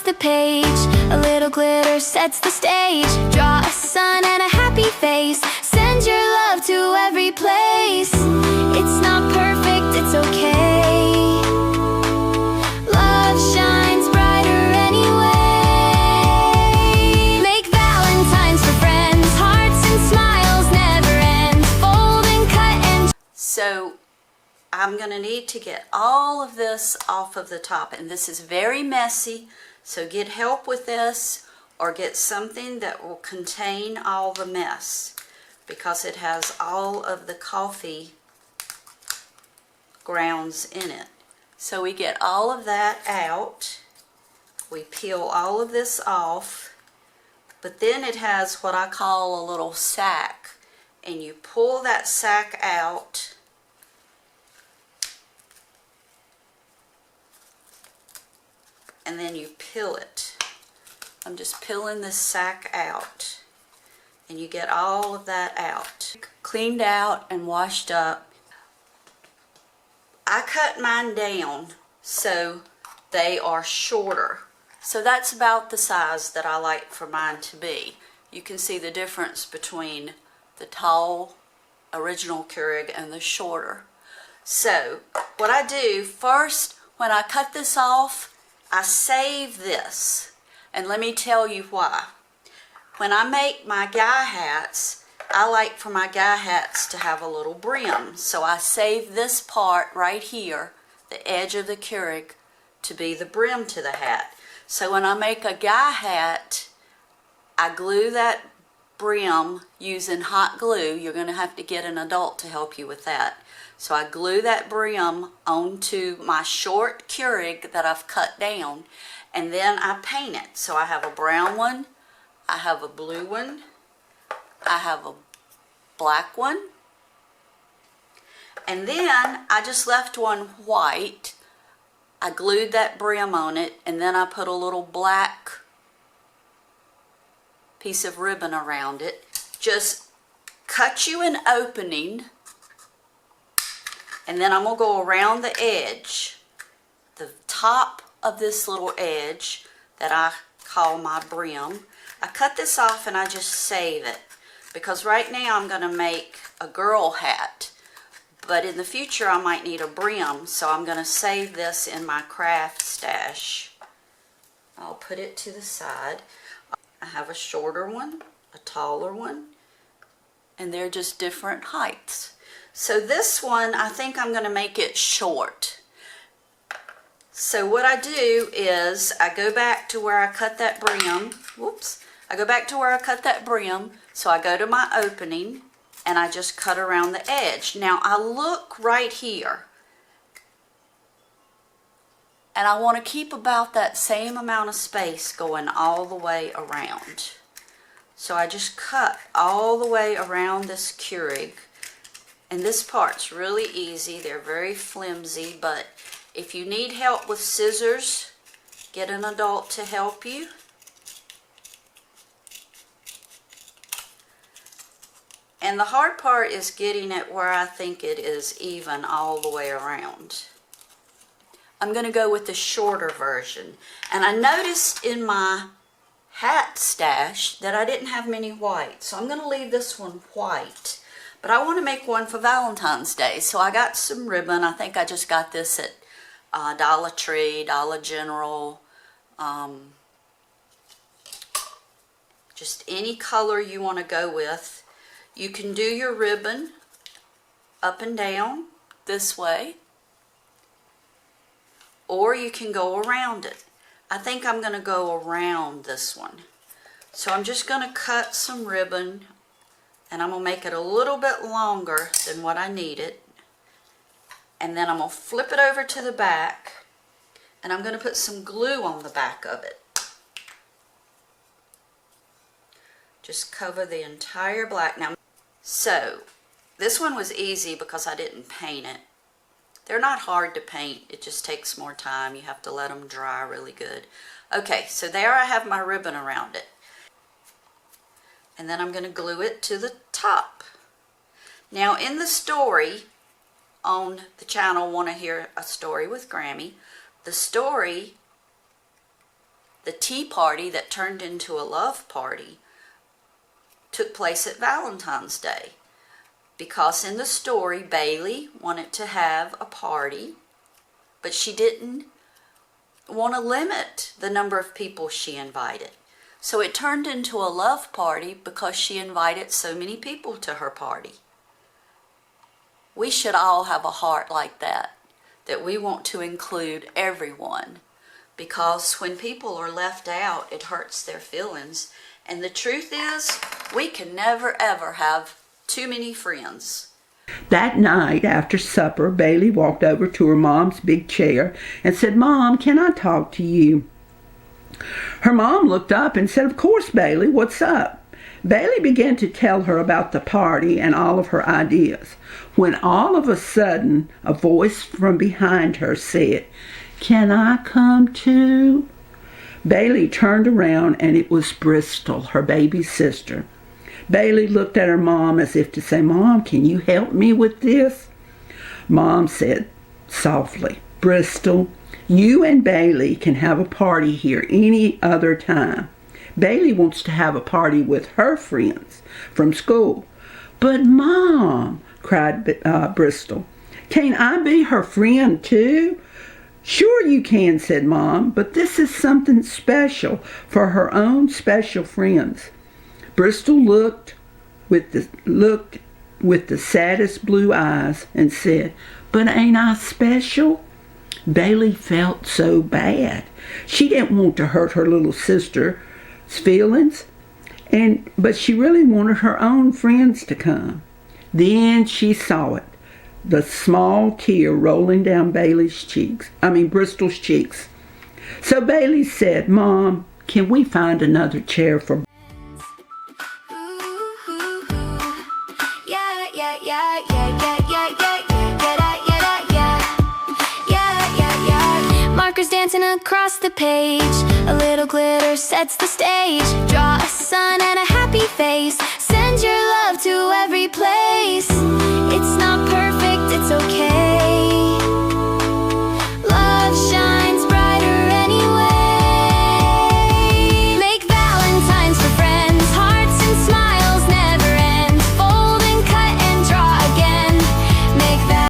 the page. A little glitter sets the stage. Draw a sun and a happy face. Send your love to every place. It's not perfect, it's okay. Love shines brighter anyway. Make Valentines for friends. Hearts and smiles never end. Fold and cut and... So I'm going to need to get all of this off of the top, and this is very messy, so get help with this or get something that will contain all the mess, because it has all of the coffee grounds in it. So we get all of that out, we peel all of this off, but then it has what I call a little sack, and you pull that sack out. And then you peel it. I'm just peeling this sack out, and you get all of that out. Cleaned out and washed up. I cut mine down so they are shorter. So that's about the size that I like for mine to be. You can see the difference between the tall original Keurig and the shorter. So what I do first, when I cut this off, I save this, and let me tell you why. When I make my guy hats, I like for my guy hats to have a little brim, so I save this part right here, the edge of the Keurig, to be the brim to the hat. So when I make a guy hat, I glue that brim using hot glue. You're going to have to get an adult to help you with that. So I glue that brim onto my short Keurig that I've cut down, and then I paint it. So I have a brown one, I have a blue one, I have a black one, and then I just left one white. I glued that brim on it, and then I put a little black piece of ribbon around it. Just cut you an opening, and then I'm going to go around the edge, the top of this little edge that I call my brim. I cut this off and I just save it, because right now I'm going to make a girl hat, but in the future I might need a brim, so I'm going to save this in my craft stash. I'll put it to the side. I have a shorter one, a taller one, and they're just different heights. So this one, I think I'm going to make it short. So what I do is I go back to where I cut that brim. Whoops. I go back to where I cut that brim. So I go to my opening and I just cut around the edge. Now I look right here, and I want to keep about that same amount of space going all the way around. So I just cut all the way around this Keurig. And this part's really easy. They're very flimsy, but if you need help with scissors, get an adult to help you. And the hard part is getting it where I think it is even all the way around. I'm going to go with the shorter version. And I noticed in my hat stash that I didn't have many white, so I'm going to leave this one white. But I want to make one for Valentine's Day, so I got some ribbon. I think I just got this at Dollar Tree, Dollar General. Just any color you want to go with. You can do your ribbon up and down this way, or you can go around it. I think I'm going to go around this one. So I'm just going to cut some ribbon, and I'm going to make it a little bit longer than what I needed. And then I'm going to flip it over to the back, and I'm going to put some glue on the back of it. Just cover the entire black. Now, so this one was easy because I didn't paint it. They're not hard to paint, it just takes more time. You have to let them dry really good. Okay, so there I have my ribbon around it. And then I'm going to glue it to the top. Now in the story on the channel, Want to Hear a Story with Grammie, the story the tea party that turned into a love party took place at Valentine's Day. Because in the story, Bailey wanted to have a party, but she didn't want to limit the number of people she invited. So it turned into a love party because she invited so many people to her party. We should all have a heart like that we want to include everyone. Because when people are left out, it hurts their feelings. And the truth is, we can never ever have too many friends. That night after supper, Bailey walked over to her mom's big chair and said, "Mom, can I talk to you?" Her mom looked up and said, "Of course, Bailey, what's up?" Bailey began to tell her about the party and all of her ideas, when all of a sudden a voice from behind her said, "Can I come too?" Bailey turned around and it was Bristol, her baby sister. Bailey looked at her mom as if to say, "Mom, can you help me with this?" Mom said softly, "Bristol, you and Bailey can have a party here any other time. Bailey wants to have a party with her friends from school." "But Mom," cried Bristol, "can't I be her friend too?" "Sure you can," said Mom, "but this is something special for her own special friends." Bristol looked with the saddest blue eyes and said, "But ain't I special?" Bailey felt so bad. She didn't want to hurt her little sister's feelings, but she really wanted her own friends to come. Then she saw it, the small tear rolling down Bristol's cheeks. So Bailey said, "Mom, can we find another chair for..." Markers dancing across the page. A little glitter sets the stage. Draw a sun and a happy face. Send your love to every place. It's not perfect, it's okay.